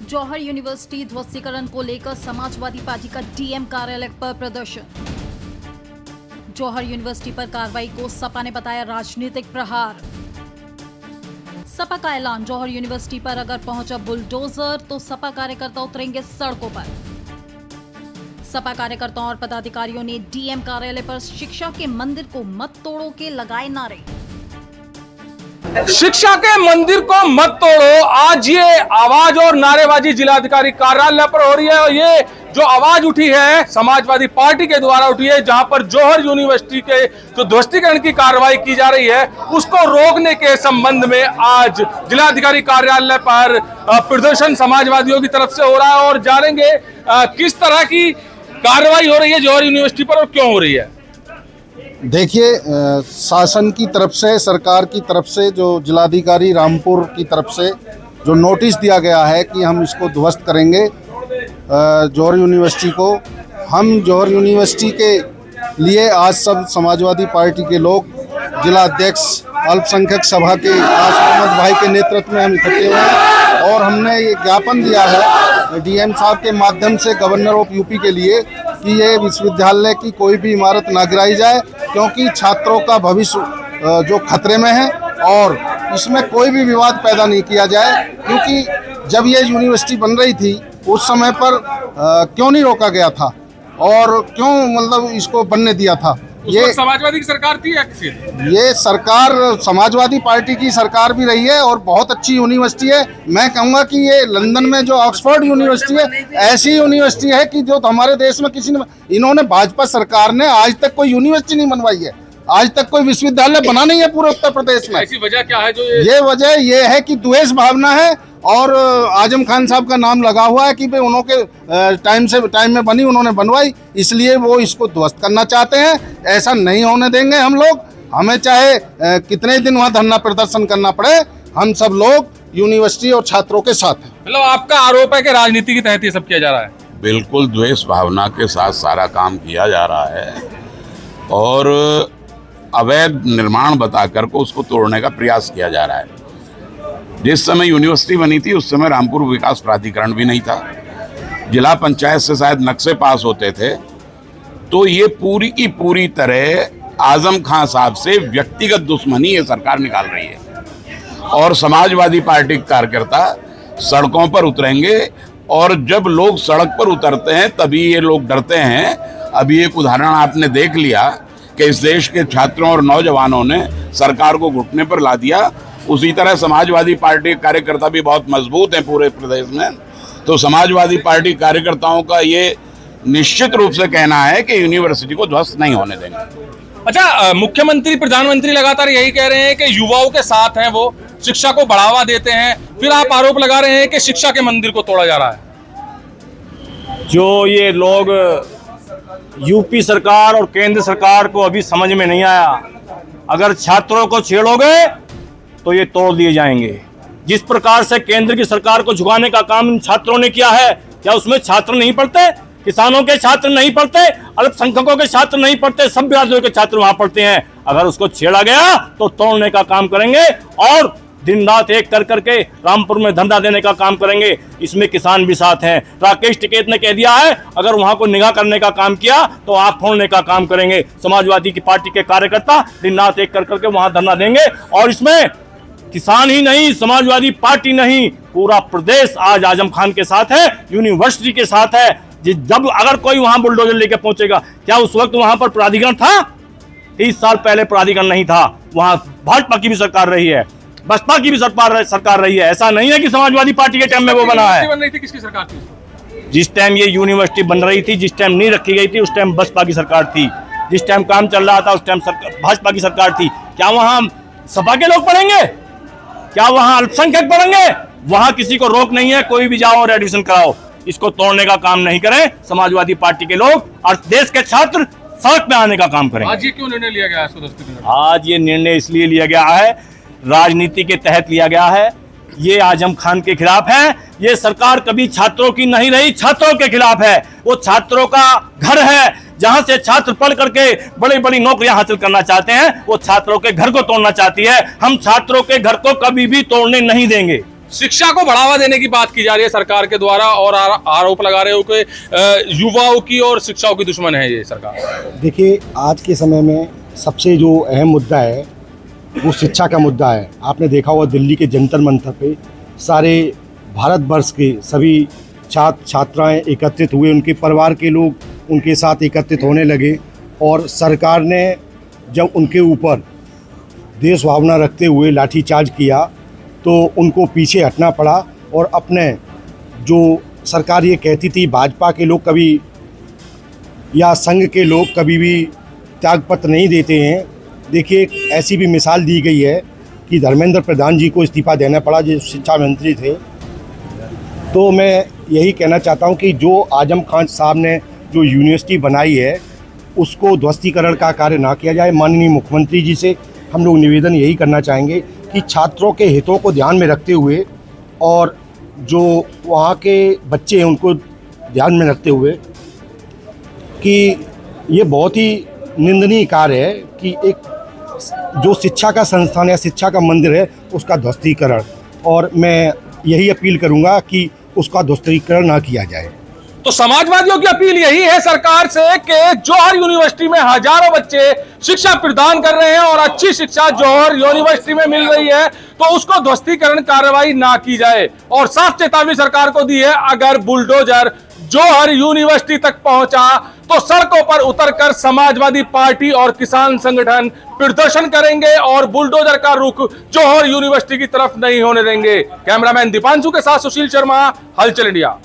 जौहर university ध्वस्तीकरण को लेकर Samajwadi party का डीएम कार्यालय पर प्रदर्शन। जौहर यूनिवर्सिटी पर कार्रवाई को सपा ने बताया राजनीतिक प्रहार। सपा का ऐलान, जौहर यूनिवर्सिटी पर अगर पहुंचा बुलडोजर तो सपा कार्यकर्ता उतरेंगे सड़कों पर। सपा कार्यकर्ताओं और पदाधिकारियों ने डीएम कार्यालय पर शिक्षा के मंदिर को मत तोड़ो के लगाए नारे। शिक्षा के मंदिर को मत तोड़ो, आज ये आवाज और नारेबाजी जिलाधिकारी कार्यालय पर हो रही है। और ये जो आवाज उठी है समाजवादी पार्टी के द्वारा उठी है, जहां पर जौहर यूनिवर्सिटी के जो ध्वस्तीकरण की कार्रवाई की जा रही है उसको रोकने के संबंध में आज जिलाधिकारी कार्यालय पर प्रदर्शन समाजवादियों की तरफ से हो रहा है। और जानेंगे किस तरह की कार्रवाई हो रही है जौहर यूनिवर्सिटी पर और क्यों हो रही है। देखिए, शासन की तरफ से, सरकार की तरफ से, जो जिलाधिकारी रामपुर की तरफ से जो नोटिस दिया गया है कि हम इसको ध्वस्त करेंगे जौहर यूनिवर्सिटी को। हम जौहर यूनिवर्सिटी के लिए आज सब समाजवादी पार्टी के लोग, जिला अध्यक्ष अल्पसंख्यक सभा के आस मोहम्मद भाई के नेतृत्व में हम इकट्ठे हुए हैं और हमने ये ज्ञापन दिया है डीएम साहब के माध्यम से गवर्नर ऑफ यूपी के लिए कि ये विश्वविद्यालय की कोई भी इमारत ना गिराई जाए, क्योंकि छात्रों का भविष्य जो खतरे में है और इसमें कोई भी विवाद पैदा नहीं किया जाए। क्योंकि जब ये यूनिवर्सिटी बन रही थी उस समय पर क्यों नहीं रोका गया था और क्यों मतलब इसको बनने दिया था। ये समाजवादी की सरकार थी या किसी? ये सरकार समाजवादी पार्टी की सरकार भी रही है और बहुत अच्छी यूनिवर्सिटी है। मैं कहूँगा कि ये लंदन में जो ऑक्सफोर्ड यूनिवर्सिटी है ऐसी यूनिवर्सिटी है कि जो हमारे देश में किसी ने, इन्होंने भाजपा सरकार ने आज तक कोई यूनिवर्सिटी नहीं बनवाई है, आज तक कोई विश्वविद्यालय बना नहीं है पूरे उत्तर प्रदेश में। ऐसी वजह क्या है जो ये वजह ये है कि द्वेष भावना है और आजम खान साहब का नाम लगा हुआ है कि भाई उन्होंने टाइम में बनी, उन्होंने बनवाई, इसलिए वो इसको ध्वस्त करना चाहते हैं। ऐसा नहीं होने देंगे हम लोग। हमें चाहे कितने दिन वहाँ धरना प्रदर्शन करना पड़े, हम सब लोग यूनिवर्सिटी और छात्रों के साथ हैं। मतलब आपका आरोप है कि राजनीति के तहत ये सब किया जा रहा है? बिल्कुल द्वेष भावना के साथ सारा काम किया जा रहा है और अवैध निर्माण बताकर को उसको तोड़ने का प्रयास किया जा रहा है। जिस समय यूनिवर्सिटी बनी थी उस समय रामपुर विकास प्राधिकरण भी नहीं था, जिला पंचायत से शायद नक्शे पास होते थे। तो ये पूरी की पूरी तरह आजम खान साहब से व्यक्तिगत दुश्मनी ये सरकार निकाल रही है और समाजवादी पार्टी के कार्यकर्ता सड़कों पर उतरेंगे और जब लोग सड़क पर उतरते हैं तभी ये लोग डरते हैं। अभी एक उदाहरण आपने देख लिया कि इस देश के छात्रों और नौजवानों ने सरकार को घुटने पर ला दिया। उसी तरह समाजवादी पार्टी के कार्यकर्ता भी बहुत मजबूत हैं पूरे प्रदेश में। तो समाजवादी पार्टी कार्यकर्ताओं का ये निश्चित रूप से कहना है कि यूनिवर्सिटी को ध्वस्त नहीं होने देंगे। अच्छा, मुख्यमंत्री प्रधानमंत्री लगातार यही कह रहे हैं कि युवाओं के साथ हैं, वो शिक्षा को बढ़ावा देते हैं, फिर आप आरोप लगा रहे हैं कि शिक्षा के मंदिर को तोड़ा जा रहा है। जो ये लोग यूपी सरकार और केंद्र सरकार को अभी समझ में नहीं आया, अगर छात्रों को छेड़ोगे तो ये तोड़ दिए जाएंगे। जिस प्रकार से केंद्र की सरकार को झुकाने का काम इन छात्रों ने किया है, क्या उसमें छात्र नहीं पढ़ते? किसानों के छात्र नहीं पढ़ते, अल्पसंख्यकों के छात्र नहीं पढ़ते, सब जातियों के छात्र वहां पढ़ते हैं। अगर उसको छेड़ा गया तो तोड़ने का काम करेंगे और दिन रात एक कर करके रामपुर में धंधा देने का काम करेंगे। इसमें किसान भी साथ हैं। राकेश टिकैत ने कह दिया है अगर वहां को निगाह करने का काम किया तो आंख फोड़ने का काम करेंगे। समाजवादी की पार्टी के कार्यकर्ता दिन रात एक कर करके वहां धरना देंगे और इसमें किसान ही नहीं, समाजवादी पार्टी नहीं, पूरा प्रदेश आज आजम खान के साथ है, यूनिवर्सिटी के साथ है। जब अगर कोई वहां बुलडोजर लेके पहुंचेगा, क्या उस वक्त वहां पर प्राधिकरण था? 30 साल पहले प्राधिकरण नहीं था। वहां भाजपा की भी सरकार रही है, बसपा की भी सरकार रही है। ऐसा नहीं है कि समाजवादी पार्टी के टाइम में वो बना है। बन रही थी, किसकी सरकार थी? जिस टाइम ये यूनिवर्सिटी बन रही थी, जिस टाइम नहीं रखी गई थी, उस टाइम बसपा की सरकार थी। जिस टाइम काम चल रहा था उस टाइम भाजपा की सरकार थी। क्या वहां सपा के लोग पढ़ेंगे? क्या वहां अल्पसंख्यक पढ़ेंगे? वहां किसी को रोक नहीं है, कोई भी जाओ और एडमिशन कराओ। इसको तोड़ने का काम नहीं करें समाजवादी पार्टी के लोग और देश के छात्र सड़क पे आने का काम करें। आज ये क्यों निर्णय लिया गया है? आज ये निर्णय इसलिए लिया गया है, राजनीति के तहत लिया गया है। ये आजम खान के खिलाफ है। ये सरकार कभी छात्रों की नहीं रही, छात्रों के खिलाफ है। वो छात्रों का घर है, जहां से छात्र पढ़ करके बड़ी बड़ी नौकरियां हासिल करना चाहते हैं। वो छात्रों के घर को तोड़ना चाहती है। हम छात्रों के घर को कभी भी तोड़ने नहीं देंगे। शिक्षा को बढ़ावा देने की बात की जा रही है सरकार के द्वारा और आरोप लगा रहे हो कि युवाओं की और शिक्षाओं की दुश्मन है ये सरकार। देखिए, आज के समय में सबसे जो अहम मुद्दा है वो शिक्षा का मुद्दा है। आपने देखा होगा दिल्ली के जंतर मंतर पे सारे भारतवर्ष के सभी छात्र छात्राएं एकत्रित हुए, उनके परिवार के लोग उनके साथ एकत्रित होने लगे और सरकार ने जब उनके ऊपर देश भावना रखते हुए लाठीचार्ज किया तो उनको पीछे हटना पड़ा और अपने जो सरकार ये कहती थी भाजपा के लोग कभी या संघ के लोग कभी भी त्यागपत्र नहीं देते हैं। देखिए, एक ऐसी भी मिसाल दी गई है कि धर्मेंद्र प्रधान जी को इस्तीफा देना पड़ा जो शिक्षा मंत्री थे। तो मैं यही कहना चाहता हूं कि जो आजम खान साहब ने जो यूनिवर्सिटी बनाई है उसको ध्वस्तीकरण का कार्य ना किया जाए। माननीय मुख्यमंत्री जी से हम लोग निवेदन यही करना चाहेंगे कि छात्रों के हितों को ध्यान में रखते हुए और जो वहाँ के बच्चे हैं उनको ध्यान में रखते हुए कि ये बहुत ही निंदनीय कार्य है कि एक जो शिक्षा का संस्थान या शिक्षा का मंदिर है उसका ध्वस्तीकरण, और मैं यही अपील करूँगा कि उसका ध्वस्तीकरण ना किया जाए। तो समाजवादियों की अपील यही है सरकार से कि जौहर यूनिवर्सिटी में हजारों बच्चे शिक्षा प्रदान कर रहे हैं और अच्छी शिक्षा जौहर यूनिवर्सिटी में मिल रही है तो उसको ध्वस्तीकरण कार्रवाई ना की जाए। और साफ चेतावनी सरकार को दी है, अगर बुलडोजर जौहर यूनिवर्सिटी तक पहुंचा तो सड़कों पर उतरकर समाजवादी पार्टी और किसान संगठन प्रदर्शन करेंगे और बुलडोजर का रुख जौहर यूनिवर्सिटी की तरफ नहीं होने देंगे। कैमरामैन दीपांशु के साथ सुशील शर्मा, हलचल इंडिया।